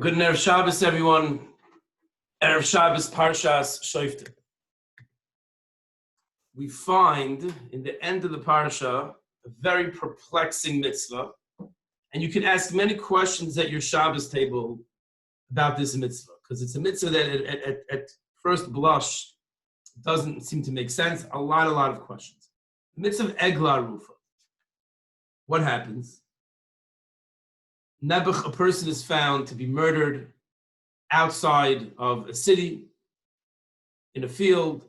Good Erev Shabbos, everyone. Erev Shabbos, Parshas, Shoftim. We find in the end of the Parsha a very perplexing mitzvah, and you can ask many questions at your Shabbos table about this mitzvah, because it's a mitzvah that at first blush doesn't seem to make sense. A lot of questions. The mitzvah of Egla Rufa. What happens? Nebuch, a person is found to be murdered outside of a city, in a field,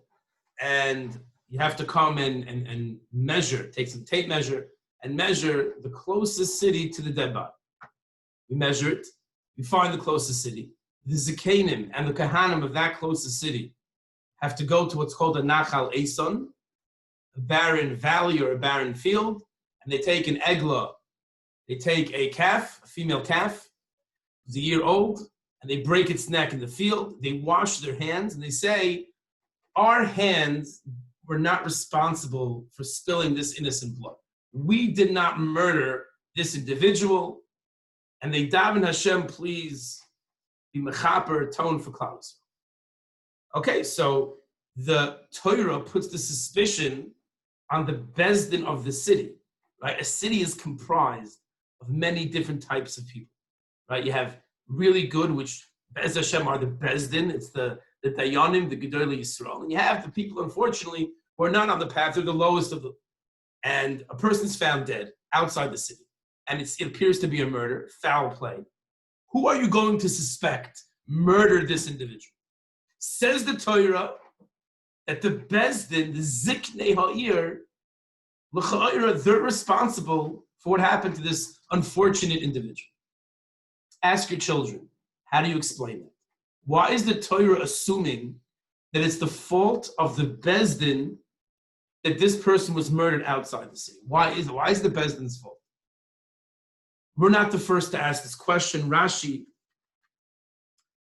and you have to come and measure, take some tape measure, and measure the closest city to the dead body. We measure it, we find the closest city. The Zikanim and the Kahanim of that closest city have to go to what's called a Nachal Eson, a barren valley or a barren field, and they take an egla. They take a calf, a female calf, who's a year old, and they break its neck in the field. They wash their hands, and they say, our hands were not responsible for spilling this innocent blood. We did not murder this individual, and they daven Hashem, please be mechaper, atone for Klal Yisrael. Okay, so the Torah puts the suspicion on the Bezdin of the city, right? A city is comprised of many different types of people, right? You have really good, which Bez Hashem are the Bezdin, it's the Dayanim, the Gedolei Yisrael, and you have the people, unfortunately, who are not on the path, they're the lowest of them. And a person's found dead outside the city, and it appears to be a murder, foul play. Who are you going to suspect murdered this individual? Says the Torah that the Bezdin, the Ziknei Ha'ir, L'cha'ira, they're responsible for what happened to this unfortunate individual. Ask your children, how do you explain that? Why is the Torah assuming that it's the fault of the Bezdin that this person was murdered outside the city? Why is the Bezdin's fault? We're not the first to ask this question. Rashi,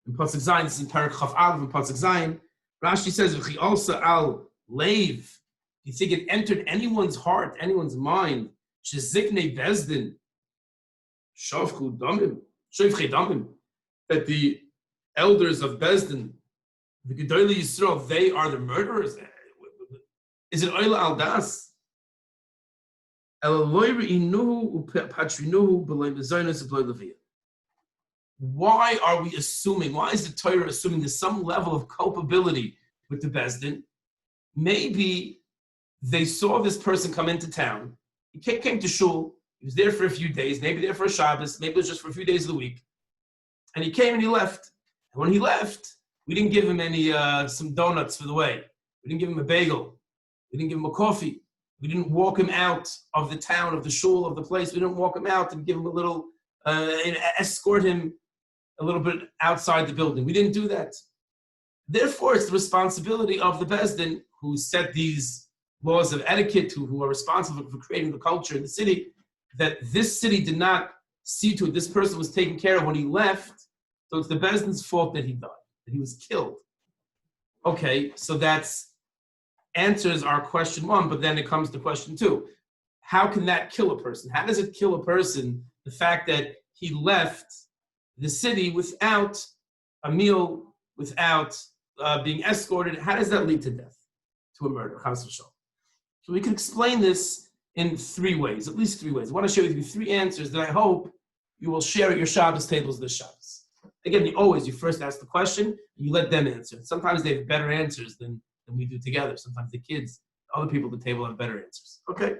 in Pasuk Zayin, this is in Parak Chaf Aleph in Pasuk Zayin, Rashi says, "V'chi also al leiv." You think it entered anyone's heart, anyone's mind, sheziknei Bezdin, shavchu damim, shevchei damim, that the elders of Bezdin, the Gedolei Yisrael, they are the murderers? Is it oila al das? Why are we assuming, why is the Torah assuming there's some level of culpability with the Bezdin? Maybe they saw this person come into town. He came to shul. He was there for a few days, maybe there for a Shabbos, maybe it was just for a few days of the week. And he came and he left. And when he left, we didn't give him some donuts for the way. We didn't give him a bagel. We didn't give him a coffee. We didn't walk him out of the town, of the shul, of the place. We didn't walk him out and give him a little, escort him a little bit outside the building. We didn't do that. Therefore, it's the responsibility of the Bezdin, who set these laws of etiquette, who are responsible for creating the culture in the city, that this city did not see to it. This person was taken care of when he left, so it's the Bezdin's fault that he died, that he was killed. Okay, so that's answers our question one, but then it comes to question two. How can that kill a person? How does it kill a person, the fact that he left the city without a meal, without being escorted? How does that lead to death, to a murder? So we can explain this in three ways, at least three ways. I want to share with you three answers that I hope you will share at your Shabbos tables this Shabbos. Again, you first ask the question, and you let them answer. Sometimes they have better answers than we do together. Sometimes the kids, other people at the table have better answers. Okay,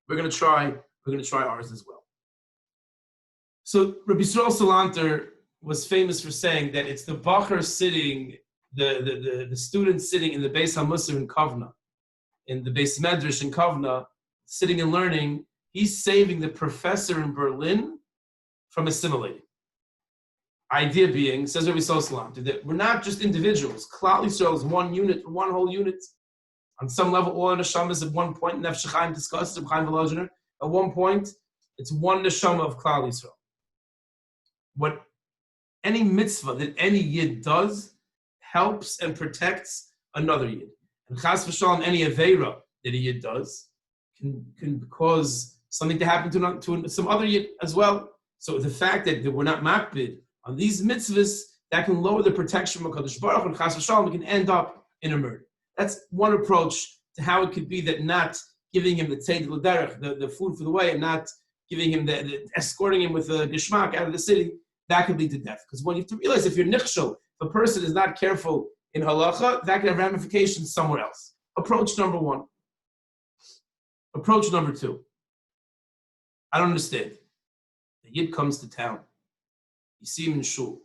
we're going to try ours as well. So Rabbi Yisrael Salanter was famous for saying that it's the bacher sitting, the student sitting in the Beis HaMusar in Kovna, in the Beis Medrash in Kovna, sitting and learning, he's saving the professor in Berlin from assimilating. Idea being, says Rabbi Yisrael Salanter, that we're not just individuals. Klal Yisrael is one unit, one whole unit. On some level, all neshamas at one point, Nefesh Chaim discusses, at one point, it's one neshama of Klal Yisrael. What any mitzvah that any yid does helps and protects another yid. And chas v'shalom, any aveira that a yid does can cause something to happen to some other yid as well. So the fact that we're not makbid on these mitzvahs that can lower the protection of HaKadosh Baruch Hu, and Chas v'Shalom, it can end up in a murder. That's one approach to how it could be that not giving him the tzeit l'derech, the food for the way, and not giving him escorting him with a geshmak out of the city, that could lead to death. Because when you have to realize, if you're nichshel, if a person is not careful in halacha, that can have ramifications somewhere else. Approach number one. Approach number two. I don't understand. The yid comes to town. You see him in shul,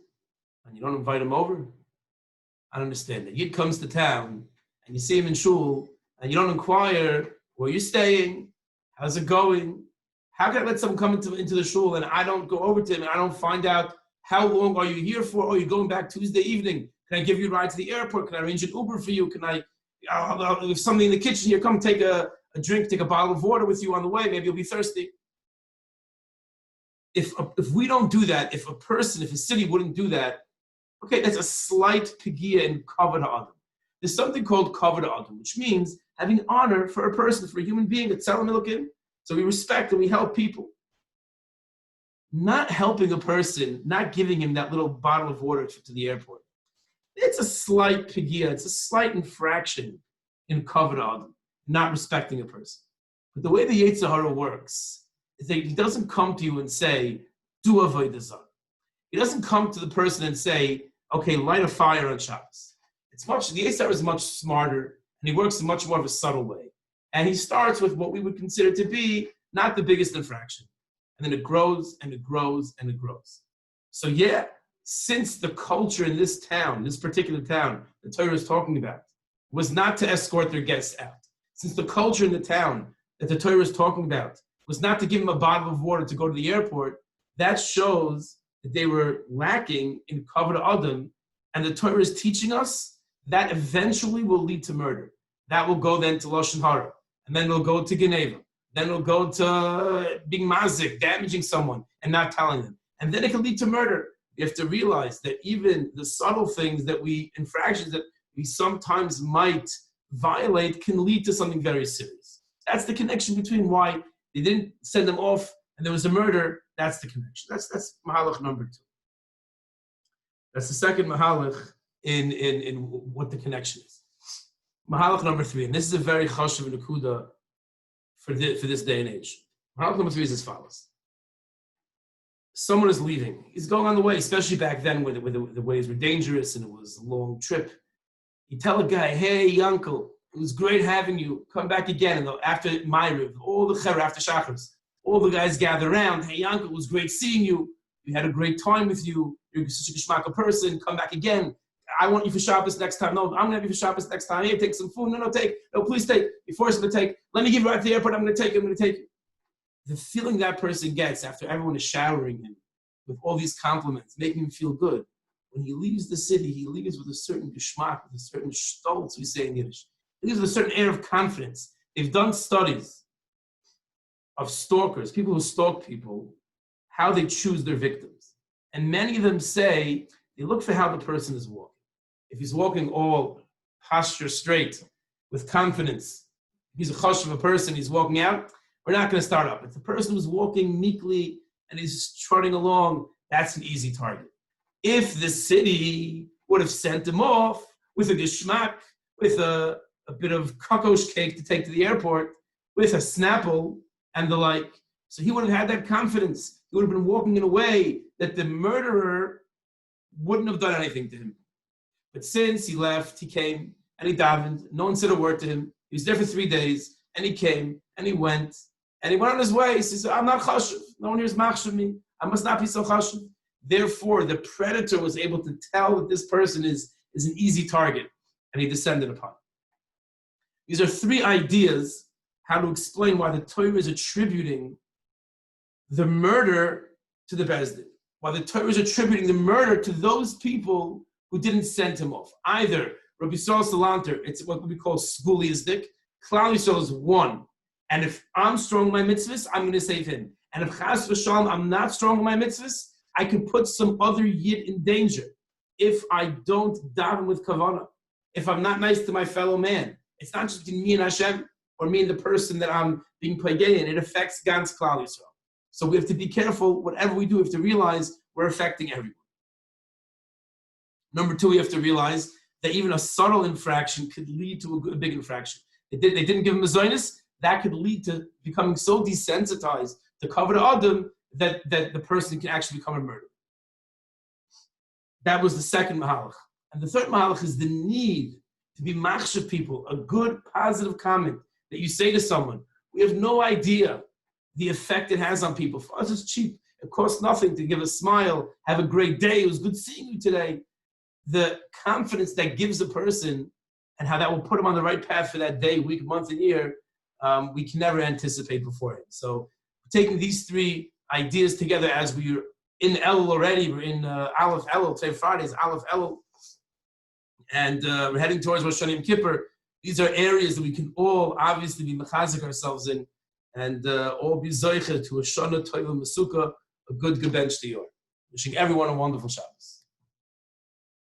and you don't invite him over? I don't understand. The yid comes to town, and you see him in shul, and you don't inquire where you're staying, how's it going? How can I let someone come into the shul and I don't go over to him and I don't find out how long are you here for? Oh, you're going back Tuesday evening. Can I give you a ride to the airport? Can I arrange an Uber for you? Can if something in the kitchen here, come take a drink, take a bottle of water with you on the way. Maybe you'll be thirsty. If we don't do that, if a city wouldn't do that, okay, that's a slight pigia in kavod ha'adam. There's something called kavod ha'adam, which means having honor for a person, for a human being, a tzelem elokim. So we respect and we help people. Not helping a person, not giving him that little bottle of water to the airport. It's a slight pigia, it's a slight infraction in kavod ha'adam, not respecting a person. But the way the Yetzer Hara works is that he doesn't come to you and say, do avodah zarah. He doesn't come to the person and say, okay, light a fire on Shabbos. The Yetzer Hara is much smarter, and he works in much more of a subtle way. And he starts with what we would consider to be not the biggest infraction. And then it grows and it grows and it grows. So yeah, since the culture in this town, this particular town the Torah is talking about, was not to escort their guests out, since the culture in the town that the Torah is talking about was not to give them a bottle of water to go to the airport, that shows that they were lacking in kavod ha'adam, and the Torah is teaching us that eventually will lead to murder. That will go then to lashon hara, and then it'll go to geneva, then it'll go to being mazik, damaging someone and not telling them, and then it can lead to murder. You have to realize that even the subtle things infractions that we sometimes might violate can lead to something very serious. That's the connection between why they didn't send them off and there was a murder. That's the connection. That's mahalach number two. That's the second mahalach in what the connection is. Mahalach number three, and this is a very chashuv nekuda for this day and age. Mahalach number three is as follows. Someone is leaving. He's going on the way, especially back then where the ways were dangerous and it was a long trip. You tell a guy, hey, uncle, it was great having you. Come back again. And after Ma'ariv, all the chera, after Shachris, all the guys gather around. Hey, uncle, it was great seeing you. We had a great time with you. You're such a geshmaka person. Come back again. I want you for Shabbos next time. No, I'm going to have you for Shabbos next time. Here, take some food. No, take. No, please take. You're forced to take. Let me give you right to the airport. I'm going to take you. The feeling that person gets after everyone is showering him with all these compliments, making him feel good. When he leaves the city, he leaves with a certain geschmack, with a certain stolz, we say in Yiddish. He leaves with a certain air of confidence. They've done studies of stalkers, people who stalk people, how they choose their victims. And many of them say they look for how the person is walking. If he's walking all posture straight, with confidence, if he's a chosh of a person, he's walking out, we're not going to start up. If the person who's walking meekly and he's trotting along, that's an easy target. If the city would have sent him off with a geschmack, with a bit of kokosh cake to take to the airport, with a Snapple and the like, so he wouldn't have had that confidence. He would have been walking in a way that the murderer wouldn't have done anything to him. But since he left, he came and he davened. No one said a word to him. He was there for 3 days, and he came and he went on his way. He says, I'm not chashuv. No one here is machshav me. I must not be so chashuv. Therefore, the predator was able to tell that this person is an easy target, and he descended upon him. These are 3 ideas how to explain why the Torah is attributing the murder to the Beis Din. Why the Torah is attributing the murder to those people who didn't send him off. Either Rabbi Salanter, it's what we call schoolistic. Klal Yisrael is 1. And if I'm strong in my mitzvahs, I'm going to save him. And if chas v'shalom, I'm not strong in my mitzvahs, I can put some other yid in danger. If I don't daven with kavanah, if I'm not nice to my fellow man, it's not just between me and Hashem or me and the person that I'm being pagay in. It affects Gans Klal Yisrael. So we have to be careful. Whatever we do, we have to realize we're affecting everyone. Number two, we have to realize that even a subtle infraction could lead to a big infraction. They didn't give him a zoinus. That could lead to becoming so desensitized to cover the adam that the person can actually become a murderer. That was the second mahalach. And the third mahalach is the need to be machshav people, a good, positive comment that you say to someone. We have no idea the effect it has on people. For us, it's cheap. It costs nothing to give a smile, have a great day. It was good seeing you today. The confidence that gives a person and how that will put them on the right path for that day, week, month, and year, we can never anticipate beforehand. So taking these three ideas together as we're in Elul already, we're in Aleph Elul, today Friday is Aleph Elul, and we're heading towards Rosh Hashanah Yom Kippur. These are areas that we can all obviously be mechazik ourselves in and all be zoiche to a Shana Toiva Masuka, a good gebench to your. Wishing everyone a wonderful Shabbos.